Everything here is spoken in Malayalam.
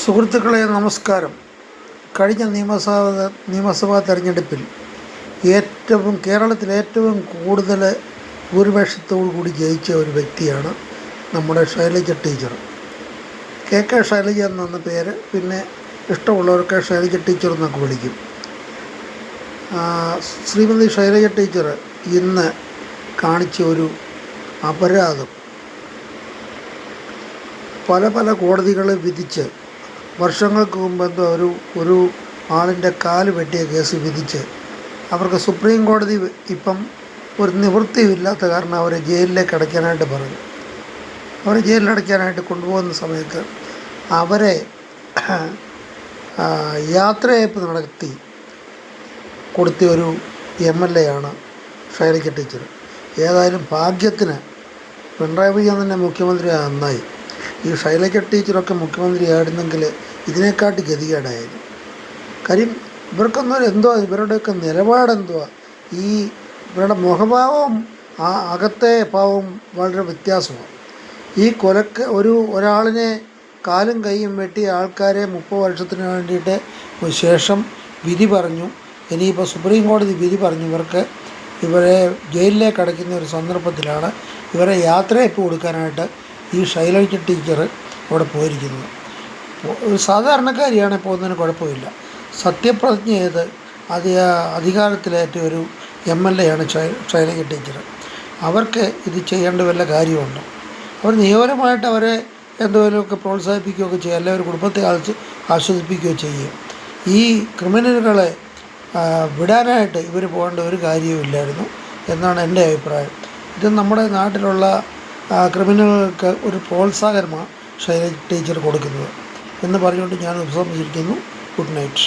സുഹൃത്തുക്കളെ നമസ്കാരം. കഴിഞ്ഞ നിയമസഭാ തെരഞ്ഞെടുപ്പിൽ കേരളത്തിൽ ഏറ്റവും കൂടുതൽ ഭൂരിപക്ഷത്തോടു കൂടി ജയിച്ച ഒരു വ്യക്തിയാണ് നമ്മുടെ ശൈലജ ടീച്ചർ. കെ ശൈലജ എന്നാണ് പേര്. പിന്നെ ഇഷ്ടമുള്ളവർക്ക് ശൈലജ ടീച്ചർ എന്നൊക്കെ വിളിക്കും. ശ്രീമതി ശൈലജ ടീച്ചർ ഇന്ന് കാണിച്ച ഒരു അപരാധം പല കോടതികൾ വിധിച്ച്, വർഷങ്ങൾക്ക് മുമ്പ് ഒരു ആളിൻ്റെ കാല് വെട്ടിയ കേസ് വിധിച്ച് അവർക്ക് സുപ്രീം കോടതി ഇപ്പം ഒരു നിവൃത്തിയില്ലാത്ത കാരണം അവരെ ജയിലിലേക്ക് അടയ്ക്കാനായിട്ട് പറഞ്ഞു. അവരെ ജയിലിലടയ്ക്കാനായിട്ട് കൊണ്ടുപോകുന്ന സമയത്ത് അവരെ യാത്രയയപ്പ് നടത്തി കൊടുത്ത ഒരു MLA ആണ് ശൈലജ ടീച്ചർ. ഏതായാലും ഭാഗ്യത്തിന് പിണറായി വിജയൻ തന്നെ മുഖ്യമന്ത്രി നന്നായി. ഈ ശൈലജ ടീച്ചറൊക്കെ മുഖ്യമന്ത്രിയായിരുന്നെങ്കിൽ ഇതിനെക്കാട്ടി ഗതികേടായിരുന്നു. കാര്യം ഇവർക്കൊന്നും ഇവരുടെയൊക്കെ നിലപാടെന്തുവാ, ഇവരുടെ മുഖഭാവവും അകത്തെ ഭാവവും വളരെ വ്യത്യാസമാണ്. ഈ ഒരാളിനെ കാലും കൈയും വെട്ടിയ ആൾക്കാരെ 30 വർഷത്തിന് വേണ്ടിയിട്ട് ശേഷം വിധി പറഞ്ഞു. ഇനിയിപ്പോൾ സുപ്രീം കോടതി വിധി പറഞ്ഞു ഇവരെ ജയിലിലേക്ക് അടയ്ക്കുന്ന ഒരു സന്ദർഭത്തിലാണ് ഇവരെ യാത്രയയപ്പ് കൊടുക്കാനായിട്ട് ഈ ശൈലജ ടീച്ചർ അവിടെ പോയിരിക്കുന്നത്. ഒരു സാധാരണക്കാരിയാണ് പോകുന്നതിന് കുഴപ്പമില്ല. സത്യപ്രതിജ്ഞ ചെയ്ത് അധികാരത്തിലേറ്റ ഒരു MLA ആണ് ശൈലജ ടീച്ചർ. അവർക്ക് ഇത് ചെയ്യേണ്ട വല്ല കാര്യമുണ്ട്? അവർ നിയമപരമായിട്ട് അവരെ എന്തെങ്കിലുമൊക്കെ പ്രോത്സാഹിപ്പിക്കുകയൊക്കെ ചെയ്യുക, അല്ലെങ്കിൽ ഒരു കുടുംബത്തെ ആശ്വസിപ്പിക്കുകയോ ചെയ്യും. ഈ ക്രിമിനലുകളെ വിടാനായിട്ട് ഇവർ പോകേണ്ട ഒരു കാര്യവുമില്ലായിരുന്നു എന്നാണ് എൻ്റെ അഭിപ്രായം. ഇത് നമ്മുടെ നാട്ടിലുള്ള ക്രിമിനലുകൾക്ക് ഒരു പ്രോത്സാഹനമാണ് ശൈലജ ടീച്ചർ കൊടുക്കുന്നത് എന്ന് പറഞ്ഞുകൊണ്ട് ഞാൻ ഉപസംഹരിക്കുന്നു. Good night.